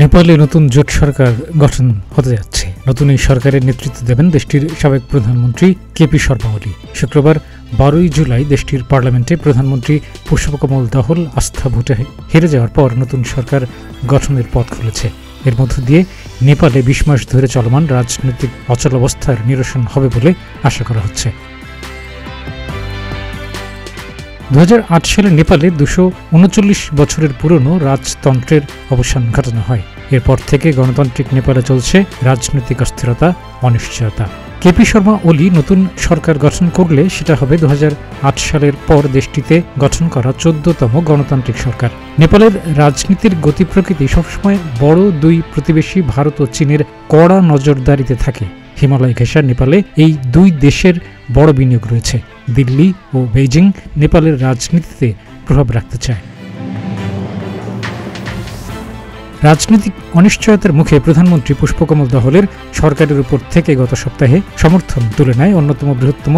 নেপালে নতুন জোট সরকার গঠন হতে যাচ্ছে। নতুন এই সরকারের নেতৃত্ব দেবেন দেশটির সাবেক প্রধানমন্ত্রী কেপি শর্মা ওলি। শুক্রবার 12 জুলাই দেশটির পার্লামেন্টে প্রধানমন্ত্রী পুষ্পকমল দহল আস্থা ভোটে হেরে যাওয়ার পর নতুন সরকার গঠনের পথ খুলেছে। এর মধ্য দিয়ে নেপালে 20 মাস ধরে চলমান রাজনৈতিক অচলাবস্থার নিরসন হবে বলে আশা করা হচ্ছে। 2008 সালে নেপালে 239 বছরের পুরনো রাজতন্ত্রের অবসান ঘটানো হয়। এরপর থেকে গণতান্ত্রিক নেপালে চলছে রাজনৈতিক অস্থিরতা, অনিশ্চয়তা। কেপি শর্মা ওলি নতুন সরকার গঠন করলে সেটা হবে 2008 সালের পর দেশটিতে গঠন করা 14তম গণতান্ত্রিক সরকার। নেপালের রাজনীতির গতি প্রকৃতি সবসময় বড় দুই প্রতিবেশী ভারত ও চীনের কড়া নজরদারিতে থাকে। হিমালয় ঘেঁষা নেপালে এই দুই দেশের বড় বিনিয়োগ রয়েছে। দিল্লি ও বেইজিং নেপালের রাজনীতিতে প্রভাব রাখতে চায়। রাজনৈতিক অনিশ্চয়তার মুখে প্রধানমন্ত্রী পুষ্পকমল দহলের সরকারের উপর থেকে গত সপ্তাহে সমর্থন তুলে নেয় অন্যতম বৃহত্তম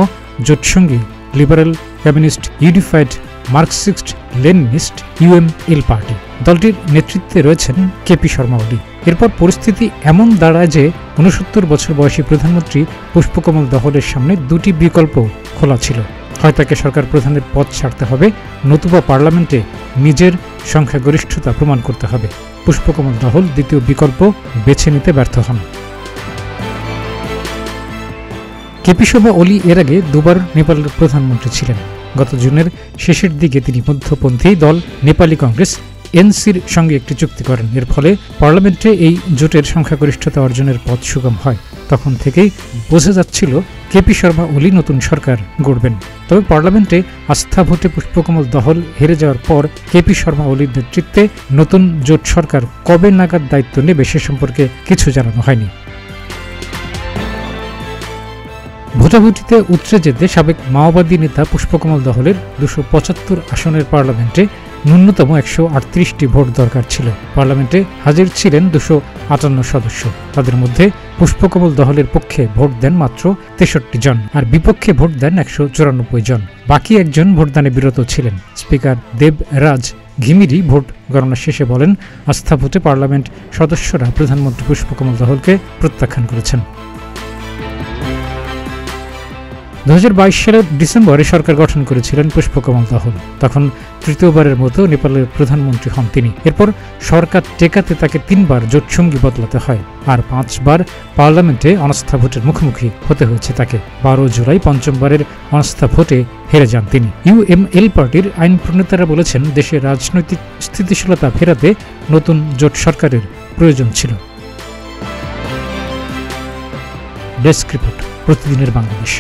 জোটসঙ্গী liberal communist unified marxist leninist UML party. দলটির নেতৃত্বে রয়েছেন কেপি শর্মা ওলি। এরপর পরিস্থিতি এমন দাঁড়ায় যে 69 বছর বয়সী প্রধানমন্ত্রী পুষ্পকমল দহলের সামনে দুটি বিকল্প খোলা ছিল। হয় তাকে সরকার প্রধানের পদ ছাড়তে হবে, নতুবা পার্লামেন্টে নিজের সংখ্যাগরিষ্ঠতা প্রমাণ করতে হবে। পুষ্পকমল দহল দ্বিতীয় বিকল্প বেছে নিতে ব্যর্থ হন। কেপি শর্মা ওলি এর আগে দুবার নেপালের প্রধানমন্ত্রী ছিলেন। গত জুনের শেষের দিকে তিনি মধ্যপন্থী দল নেপালি কংগ্রেস NCর সঙ্গে একটি চুক্তি করেন। এর ফলে পার্লামেন্টে এই জোটের সংখ্যাগরিষ্ঠতা অর্জনের পথ সুগম হয়। তখন থেকেই বোঝা যাচ্ছিল কেপি শর্মা ওলি নতুন সরকার গড়বেন। তবে পার্লামেন্টে আস্থা ভোটে পুষ্পকমল দহল হেরে যাওয়ার পর কেপি শর্মা ওলির নেতৃত্বে নতুন জোট সরকার কবে নাগাদ দায়িত্ব নেবে সে সম্পর্কে কিছু জানানো হয়নি। ভোটাভুটিতে উতরে যেতে সাবেক মাওবাদী নেতা পুষ্পকমল দহলের 275 আসনের পার্লামেন্টে ন্যূনতম 138টি ভোট দরকার ছিল। পার্লামেন্টে হাজির ছিলেন 258 সদস্য। তাদের মধ্যে পুষ্পকমল দহলের পক্ষে ভোট দেন মাত্র 63 জন, আর বিপক্ষে ভোট দেন 194 জন। বাকি একজন ভোটদানে বিরত ছিলেন। স্পিকার দেবরাজ ঘিমিরি ভোট গণনা শেষে বলেন, আস্থা ভোটে পার্লামেন্ট সদস্যরা প্রধানমন্ত্রী পুষ্পকমল দহলকে প্রত্যাখ্যান করেছেন। 2022 সালের ডিসেম্বরে সরকার গঠন করেছিলেন পুষ্পকমল দহল। তখন তৃতীয়বারের মতো নেপালের প্রধানমন্ত্রী হন তিনি। এরপর সরকার টেকাতে তাকে 3 বার জোটসঙ্গী বদলাতে হয়, আর 5 বার পার্লামেন্টে অনাস্থা ভোটের মুখোমুখি হতে হয়েছে তাকে। 12 জুলাই পঞ্চমবারের অনাস্থা ভোটে হেরে যান তিনি। UML পার্টির আইন প্রণেতারা বলেছেন, দেশের রাজনৈতিক স্থিতিশীলতা ফেরাতে নতুন জোট সরকারের প্রয়োজন ছিল। ডেস্ক রিপোর্ট, প্রতিদিনের বাংলাদেশ।